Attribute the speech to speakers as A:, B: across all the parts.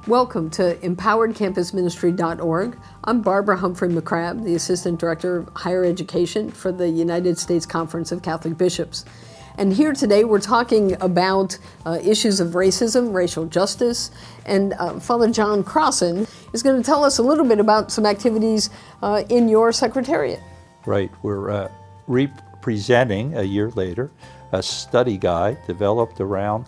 A: Welcome to empoweredcampusministry.org. I'm Barbara Humphrey McCrabb, the Assistant Director of Higher Education for the United States Conference of Catholic Bishops. And here today we're talking about issues of racism, racial justice, and Father John Crossan is going to tell us a little bit about some activities in your secretariat.
B: Right, we're representing a year later a study guide developed around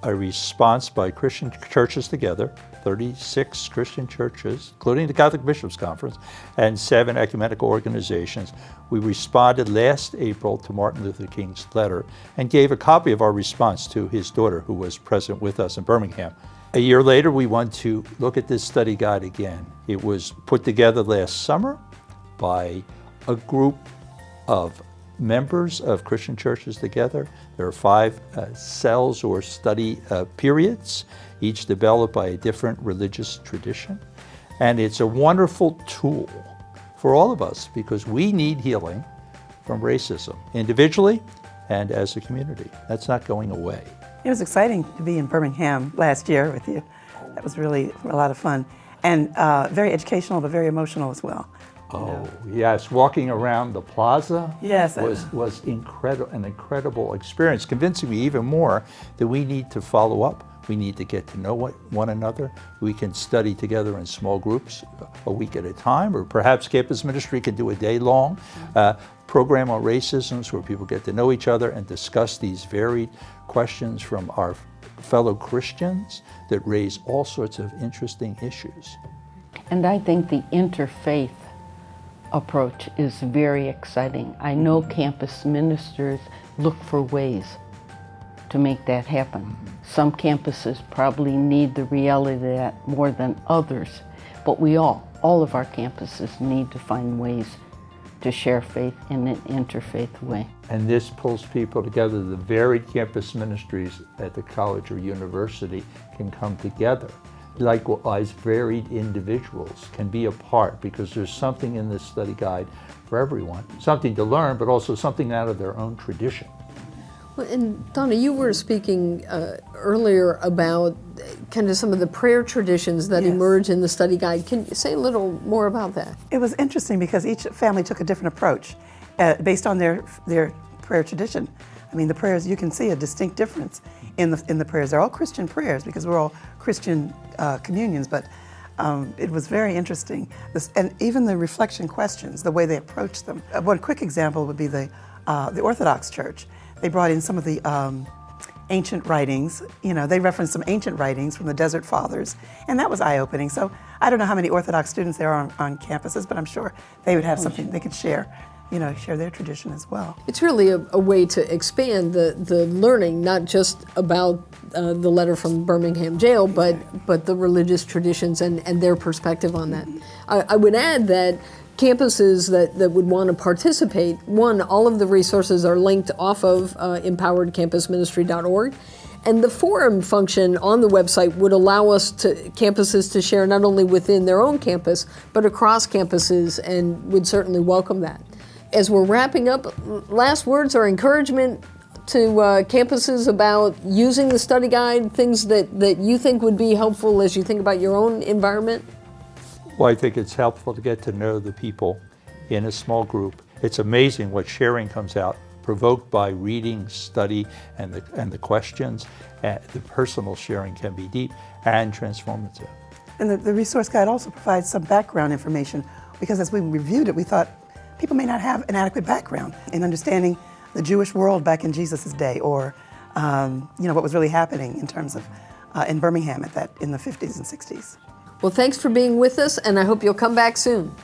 B: a response by Christian churches together, 36 Christian churches, including the Catholic Bishops' Conference, and 7 ecumenical organizations. We responded last April to Martin Luther King's letter and gave a copy of our response to his daughter, who was present with us in Birmingham. A year later, we want to look at this study guide again. It was put together last summer by a group of members of Christian churches together. There are 5 cells or study periods, each developed by a different religious tradition. And it's a wonderful tool for all of us because we need healing from racism, individually and as a community. That's not going away.
C: It was exciting to be in Birmingham last year with you. That was really a lot of fun and very educational, but very emotional as well.
B: Oh, yes, walking around the plaza was an incredible experience, convincing me even more that we need to follow up. We need to get to know one another. We can study together in small groups a week at a time, or perhaps campus ministry can do a day-long program on racism where people get to know each other and discuss these varied questions from our fellow Christians that raise all sorts of interesting issues.
D: And I think the interfaith approach is very exciting. I know campus ministers look for ways to make that happen. Some campuses probably need the reality of that more than others, but all of our campuses need to find ways to share faith in an interfaith way.
B: And this pulls people together. The varied campus ministries at the college or university can come together. Likewise, varied individuals can be a part because there's something in this study guide for everyone, something to learn, but also something out of their own tradition.
A: Well, and Donna, you were speaking earlier about kind of some of the prayer traditions that emerge in the study guide. Can you say a little more about that?
C: It was interesting because each family took a different approach based on their prayer tradition. I mean, the prayers, you can see a distinct difference in the prayers. They're all Christian prayers because we're all Christian communions, but it was very interesting. And even the reflection questions, the way they approach them. One quick example would be the Orthodox Church. They brought in some of the ancient writings. You know, they referenced some ancient writings from the Desert Fathers, and that was eye-opening. So I don't know how many Orthodox students there are on campuses, but I'm sure they would have something they could share. Share their tradition as well.
A: It's really a way to expand the learning, not just about the letter from Birmingham Jail, but the religious traditions and their perspective on that. I would add that campuses that would want to participate, one, all of the resources are linked off of empoweredcampusministry.org. And the forum function on the website would allow campuses to share not only within their own campus, but across campuses, and would certainly welcome that. As we're wrapping up, last words or encouragement to campuses about using the study guide, things that you think would be helpful as you think about your own environment?
B: Well, I think it's helpful to get to know the people in a small group. It's amazing what sharing comes out, provoked by reading, study, and the questions. The personal sharing can be deep and transformative.
C: And the resource guide also provides some background information because as we reviewed it, we thought people may not have an adequate background in understanding the Jewish world back in Jesus' day, or what was really happening in terms of in Birmingham in the 50s and 60s.
A: Well, thanks for being with us, and I hope you'll come back soon.